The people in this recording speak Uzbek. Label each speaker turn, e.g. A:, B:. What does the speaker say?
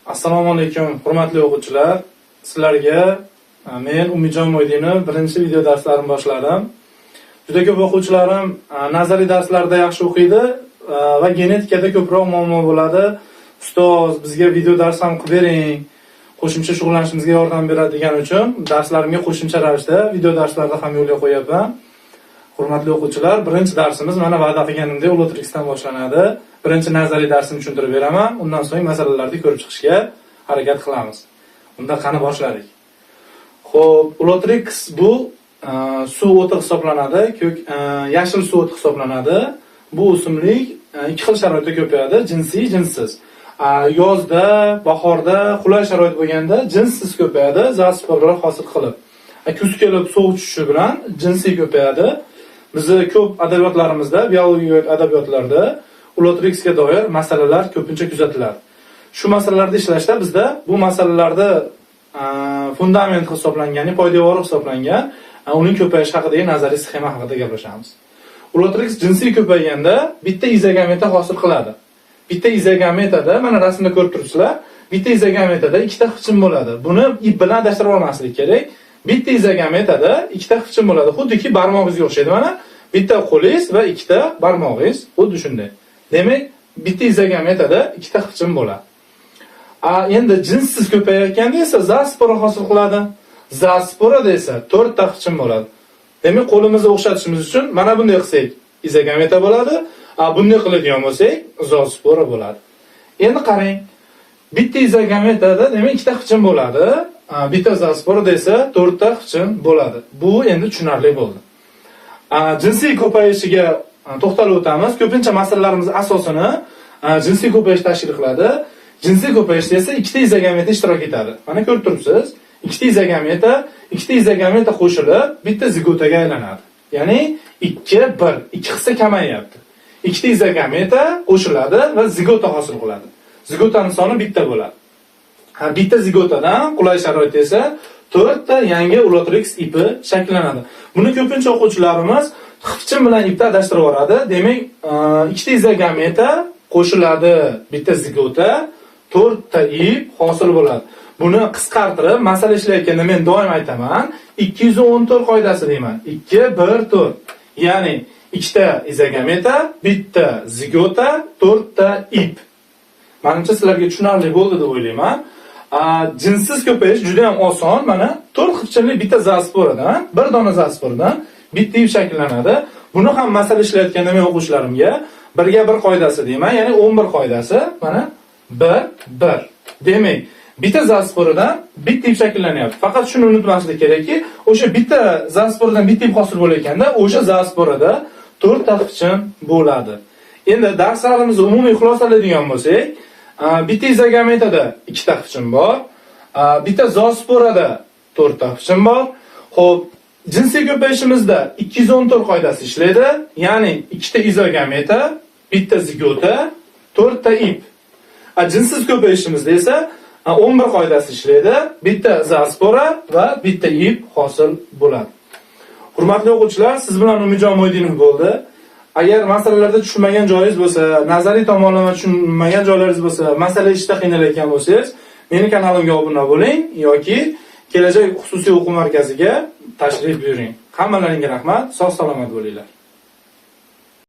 A: Assalomu alaykum, hurmatli o'quvchilar. Sizlarga men Umidjon Mo'ydinov birinchi video darslarimni boshladim. Juda ko'p o'quvchilarim nazariy darslarda yaxshi o'qiydi va genetikada ko'proq muammo bo'ladi. Ustoz, bizga video dars ham qilib bering, qo'shimcha shug'ullanishimizga yordam beradi degan uchun darslarimga qo'shimcha ravishda video darslarda ham yo'lga qo'yapman. Hurmatli o'quvchilar, birinchi darsimiz mana va'da qilganimdek Ulotrixdan boshlanadi. Birinchi nazariy darsni tushuntirib beraman, undan so'ng masalalarni ko'rib chiqishga harakat qilamiz. Unda qani boshladik. Xo'p, Ulotrix bu suv o'ti hisoblanadi, yashil suv o'ti hisoblanadi. Bu o'simlik ikki xil sharoitda ko'payadi, jinsiy, jinsiz. Yozda, bahorda qulay sharoit bo'lganda jinsiz ko'payadi, zasporlar hosil qilib. Kuz kelib sovuq tushishi bilan jinsiy ko'payadi. Bizi ko'p adabiyotlarimizda, biologik adabiyotlarda Ulotrixga doir masalalar ko'pincha kuzatiladi. Shu masalalarda ishlashda bizda bu masalalarda fundament hisoblangan, poydevori hisoblangan, uning ko'payishi haqidagi nazariy sxema haqida gaplashamiz. Ulotrix jinsiy ko'payganda bitta izogameta hosil qiladi. Bitta izogametada, mana rasmda ko'rib turibsizlar, bitta izogametada ikkita xichim bo'ladi. Buni ip bilan adashtirib olmaslik kerak. Bitta izogametada ikkita xichim bo'ladi. Xuddiki barmog'ingizga o'xshaydi mana. Bitta qo'lingiz va ikkita barmog'ingiz xuddi shunday. Demak, bitta izogametada ikkita xichim bo'ladi. Endi jinsiz ko'payayotganda esa zaspora hosil qiladi. Zasporada esa 4 ta xichim bo'ladi. Demak, qo'limizni o'xshatishimiz uchun mana bunday qilsak izogameta bo'ladi. Bunday qiladigan bo'lsak zaspora bo'ladi. Endi qarang. Bitta izogametada demak ikkita xichim bo'ladi. Bitta zasporada esa 4 ta xichim bo'ladi. Bu endi tushunarli bo'ldi. Jinsiy ko'payishiga to'xtalib o'tamiz. Ko'pincha masalalarimiz asosini jinsiy ko'payish tashkil qiladi. Jinsiy ko'payishda esa ikkita izogameta ishtirok etadi. Mana ko'rib turibsiz, ikkita izogameta qo'shilib bitta zigotaga aylanadi. Ya'ni 2-1, ikki hissa kamayyapti. Ikkita izogameta qo'shiladi va zigota hosil qiladi. Zigotaning soni bitta bo'ladi. Bitta zigotadan qulay sharoitda esa 4 ta yangi Ulotrix ipi shakllanadi. Buni ko'pincha o'quvchilarimiz xichim bilan ipda adashtirib yuboradi. Demak, ikkita izogameta qo'shiladi, bitta zigota, 4 ta ip hosil bo'ladi. Buni qisqartirib, masala ishlayotganda men doim aytaman, 214 qoidasi deyman. 2 1 4. Ya'ni ikkita izogameta, bitta zigota, 4 ta ip. Menimcha sizlarga tushunarli bo'ldi deb o'ylayman. Jinsiz ko'payish juda ham oson. Mana 4 xichimli bitta zasporadan, bir dona zasporadan bitta ip shakllanadi. Buni ham masala ishlayotganda men o'quvchilarimga 1 ga 1 qoidasi deyman, ya'ni 11 qoidasi. Mana 1 1. Demak, bitta zasporadan bitta ip shakllanyapti. Faqat shuni unutmaslik kerakki, o'sha bitta zasporadan bitta ip hosil bo'layotganda, o'sha zasporada 4 ta xichim bo'ladi. Endi darslarimizni umumiy xulosalaydigan bo'lsak, bitta izogametada ikkita xichim bor, bitta zasporada 4 ta xichim bor. Xo'p, jinsiy ko'payishimizda 214 qoidasi ishlaydi, ya'ni ikkita izogameta, bitta zigota, 4 ta ip. Jinsiz ko'payishimizda esa 11 qoidasi ishlaydi, bitta zaspora va bitta ip hosil bo'ladi. Hurmatli o'quvchilar, siz bilan Umidjon Mo'ydinov bo'ldi. Agar masalalarda tushunmagan joyingiz bo'lsa, nazariy tomonlama tushunmagan joylaringiz bo'lsa, masala ishda qiynalayotgan bo'lsangiz, meni kanalimga obuna bo'ling yoki kelajak xususiy o'quv markaziga tashrif buyuring. Hammalaringga rahmat, sog' salomat bo'linglar.